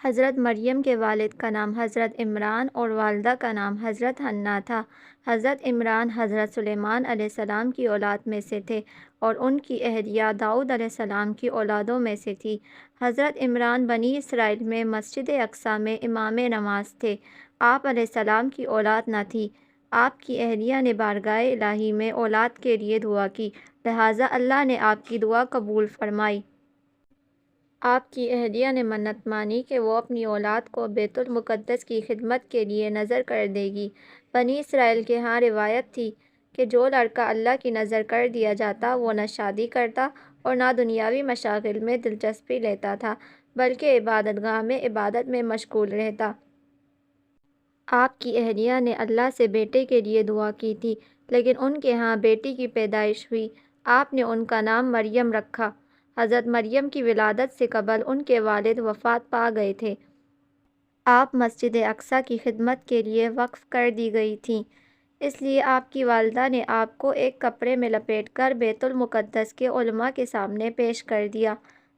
حضرت مریم کے والد کا نام حضرت عمران اور والدہ کا نام حضرت حنہ تھا۔ حضرت عمران حضرت سلیمان علیہ السلام کی اولاد میں سے تھے اور ان کی اہلیہ داؤد علیہ السلام کی اولادوں میں سے تھی۔ حضرت عمران بنی اسرائیل میں مسجد اقصیٰ میں امام نماز تھے۔ آپ علیہ السلام کی اولاد نہ تھی۔ آپ کی اہلیہ نے بارگاہ الہی میں اولاد کے لیے دعا کی، لہٰذا اللہ نے آپ کی دعا قبول فرمائی۔ آپ کی اہلیہ نے منت مانی کہ وہ اپنی اولاد کو بیت المقدس کی خدمت کے لیے نذر کر دے گی۔ بنی اسرائیل کے ہاں روایت تھی کہ جو لڑکا اللہ کی نذر کر دیا جاتا وہ نہ شادی کرتا اور نہ دنیاوی مشاغل میں دلچسپی لیتا تھا، بلکہ عبادت گاہ میں عبادت میں مشغول رہتا۔ آپ کی اہلیہ نے اللہ سے بیٹے کے لیے دعا کی تھی، لیکن ان کے ہاں بیٹی کی پیدائش ہوئی۔ آپ نے ان کا نام مریم رکھا۔ حضرت مریم کی ولادت سے قبل ان کے والد وفات پا گئے تھے۔ آپ مسجد اقصیٰ کی خدمت کے لیے وقف کر دی گئی تھیں، اس لیے آپ کی والدہ نے آپ کو ایک کپڑے میں لپیٹ کر بیت المقدس کے علماء کے سامنے پیش کر دیا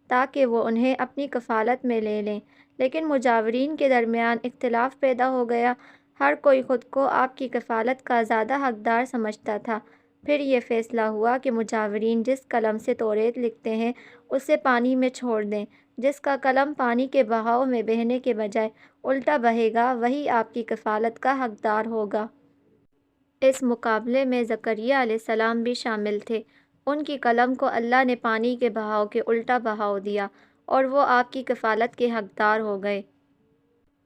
تاکہ وہ انہیں اپنی کفالت میں لے لیں، لیکن مجاورین کے درمیان اختلاف پیدا ہو گیا۔ ہر کوئی خود کو آپ کی کفالت کا زیادہ حقدار سمجھتا تھا۔ پھر یہ فیصلہ ہوا کہ مجاورین جس قلم سے توریت لکھتے ہیں اسے پانی میں چھوڑ دیں۔ جس کا قلم پانی کے بہاؤ میں بہنے کے بجائے الٹا بہے گا وہی آپ کی کفالت کا حقدار ہوگا۔ اس مقابلے میں زکریا علیہ السلام بھی شامل تھے۔ ان کی قلم کو اللہ نے پانی کے بہاؤ کے الٹا بہاؤ دیا اور وہ آپ کی کفالت کے حقدار ہو گئے۔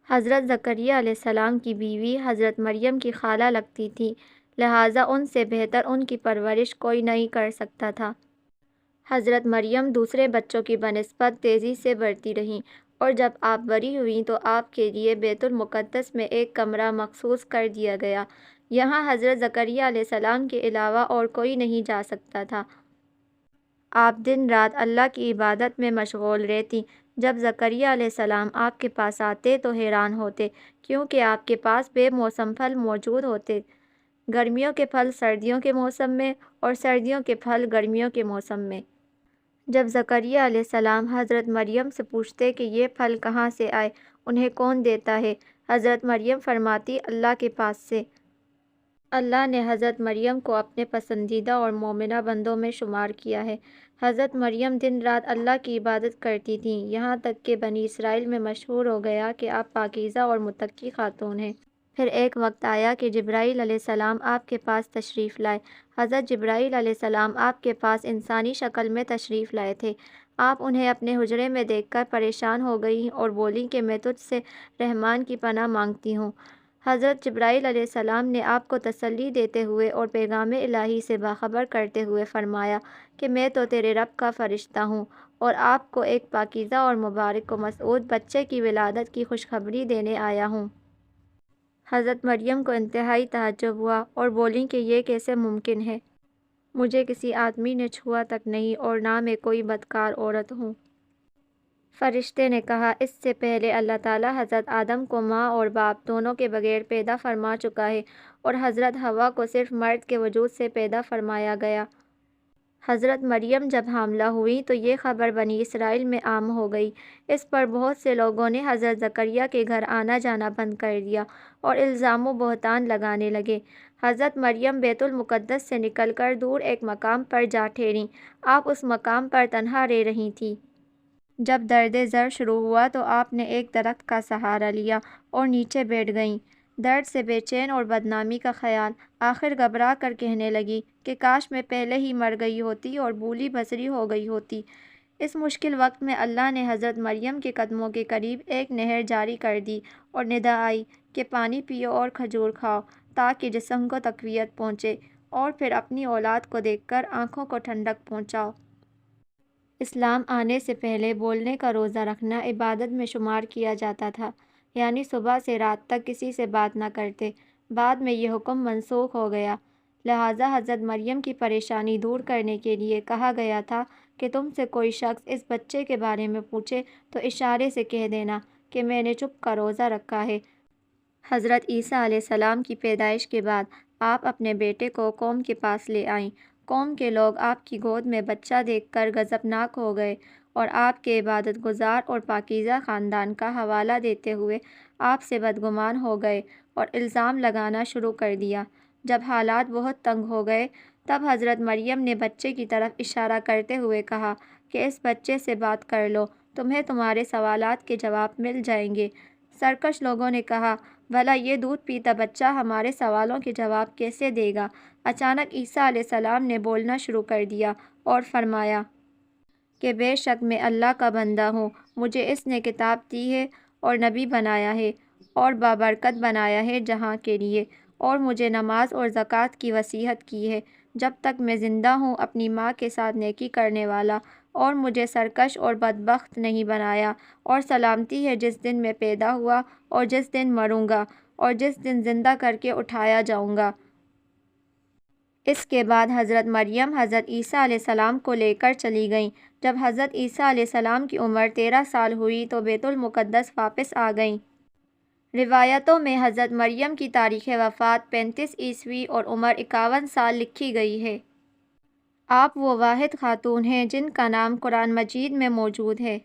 حضرت زکریا علیہ السلام کی بیوی حضرت مریم کی خالہ لگتی تھی، لہٰذا ان سے بہتر ان کی پرورش کوئی نہیں کر سکتا تھا۔ حضرت مریم دوسرے بچوں کی بنسبت تیزی سے بڑھتی رہیں اور جب آپ بڑی ہوئیں تو آپ کے لیے بیت المقدس میں ایک کمرہ مخصوص کر دیا گیا۔ یہاں حضرت زکریا علیہ السلام کے علاوہ اور کوئی نہیں جا سکتا تھا۔ آپ دن رات اللہ کی عبادت میں مشغول رہتیں۔ جب زکریا علیہ السلام آپ کے پاس آتے تو حیران ہوتے، کیونکہ آپ کے پاس بے موسم پھل موجود ہوتے، گرمیوں کے پھل سردیوں کے موسم میں اور سردیوں کے پھل گرمیوں کے موسم میں۔ جب زکریا علیہ السلام حضرت مریم سے پوچھتے کہ یہ پھل کہاں سے آئے، انہیں کون دیتا ہے، حضرت مریم فرماتی اللہ کے پاس سے۔ اللہ نے حضرت مریم کو اپنے پسندیدہ اور مومنہ بندوں میں شمار کیا ہے۔ حضرت مریم دن رات اللہ کی عبادت کرتی تھیں، یہاں تک کہ بنی اسرائیل میں مشہور ہو گیا کہ آپ پاکیزہ اور متقی خاتون ہیں۔ پھر ایک وقت آیا کہ جبرائیل علیہ السلام آپ کے پاس تشریف لائے۔ حضرت جبرائیل علیہ السلام آپ کے پاس انسانی شکل میں تشریف لائے تھے۔ آپ انہیں اپنے حجرے میں دیکھ کر پریشان ہو گئیں اور بولیں کہ میں تجھ سے رحمان کی پناہ مانگتی ہوں۔ حضرت جبرائیل علیہ السلام نے آپ کو تسلی دیتے ہوئے اور پیغام الہی سے باخبر کرتے ہوئے فرمایا کہ میں تو تیرے رب کا فرشتہ ہوں اور آپ کو ایک پاکیزہ اور مبارک و مسعود بچے کی ولادت کی خوشخبری دینے آیا ہوں۔ حضرت مریم کو انتہائی تعجب ہوا اور بولیں کہ یہ کیسے ممکن ہے؟ مجھے کسی آدمی نے چھوا تک نہیں اور نہ میں کوئی بدکار عورت ہوں۔ فرشتے نے کہا، اس سے پہلے اللہ تعالیٰ حضرت آدم کو ماں اور باپ دونوں کے بغیر پیدا فرما چکا ہے اور حضرت حوا کو صرف مرد کے وجود سے پیدا فرمایا گیا۔ حضرت مریم جب حاملہ ہوئیں تو یہ خبر بنی اسرائیل میں عام ہو گئی۔ اس پر بہت سے لوگوں نے حضرت زکریا کے گھر آنا جانا بند کر دیا اور الزام و بہتان لگانے لگے۔ حضرت مریم بیت المقدس سے نکل کر دور ایک مقام پر جا ٹھہریں۔ آپ اس مقام پر تنہا رہ رہی تھیں۔ جب درد ذر شروع ہوا تو آپ نے ایک درخت کا سہارا لیا اور نیچے بیٹھ گئیں۔ درد سے بے چین اور بدنامی کا خیال، آخر گھبرا کر کہنے لگیں کہ کاش میں پہلے ہی مر گئی ہوتی اور بولی بصری ہو گئی ہوتی۔ اس مشکل وقت میں اللہ نے حضرت مریم کے قدموں کے قریب ایک نہر جاری کر دی اور ندا آئی کہ پانی پیو اور کھجور کھاؤ تاکہ جسم کو تقویت پہنچے اور پھر اپنی اولاد کو دیکھ کر آنکھوں کو ٹھنڈک پہنچاؤ۔ اسلام آنے سے پہلے بولنے کا روزہ رکھنا عبادت میں شمار کیا جاتا تھا، یعنی صبح سے رات تک کسی سے بات نہ کرتے۔ بعد میں یہ حکم منسوخ ہو گیا، لہٰذا حضرت مریم کی پریشانی دور کرنے کے لیے کہا گیا تھا کہ تم سے کوئی شخص اس بچے کے بارے میں پوچھے تو اشارے سے کہہ دینا کہ میں نے چپ کا روزہ رکھا ہے۔ حضرت عیسیٰ علیہ السلام کی پیدائش کے بعد آپ اپنے بیٹے کو قوم کے پاس لے آئیں۔ قوم کے لوگ آپ کی گود میں بچہ دیکھ کر غضبناک ہو گئے اور آپ کے عبادت گزار اور پاکیزہ خاندان کا حوالہ دیتے ہوئے آپ سے بدگمان ہو گئے اور الزام لگانا شروع کر دیا۔ جب حالات بہت تنگ ہو گئے تب حضرت مریم نے بچے کی طرف اشارہ کرتے ہوئے کہا کہ اس بچے سے بات کر لو، تمہیں تمہارے سوالات کے جواب مل جائیں گے۔ سرکش لوگوں نے کہا، بھلا یہ دودھ پیتا بچہ ہمارے سوالوں کے جواب کیسے دے گا؟ اچانک عیسیٰ علیہ السلام نے بولنا شروع کر دیا اور فرمایا کہ بے شک میں اللہ کا بندہ ہوں، مجھے اس نے کتاب دی ہے اور نبی بنایا ہے اور بابرکت بنایا ہے جہاں کے لیے، اور مجھے نماز اور زکوٰۃ کی وصیت کی ہے جب تک میں زندہ ہوں، اپنی ماں کے ساتھ نیکی کرنے والا، اور مجھے سرکش اور بدبخت نہیں بنایا، اور سلامتی ہے جس دن میں پیدا ہوا اور جس دن مروں گا اور جس دن زندہ کر کے اٹھایا جاؤں گا۔ اس کے بعد حضرت مریم حضرت عیسیٰ علیہ السلام کو لے کر چلی گئیں۔ جب حضرت عیسیٰ علیہ السلام کی عمر 13 سال ہوئی تو بیت المقدس واپس آ گئیں۔ روایتوں میں حضرت مریم کی تاریخ وفات 35 عیسوی اور عمر 51 سال لکھی گئی ہے۔ آپ وہ واحد خاتون ہیں جن کا نام قرآن مجید میں موجود ہے۔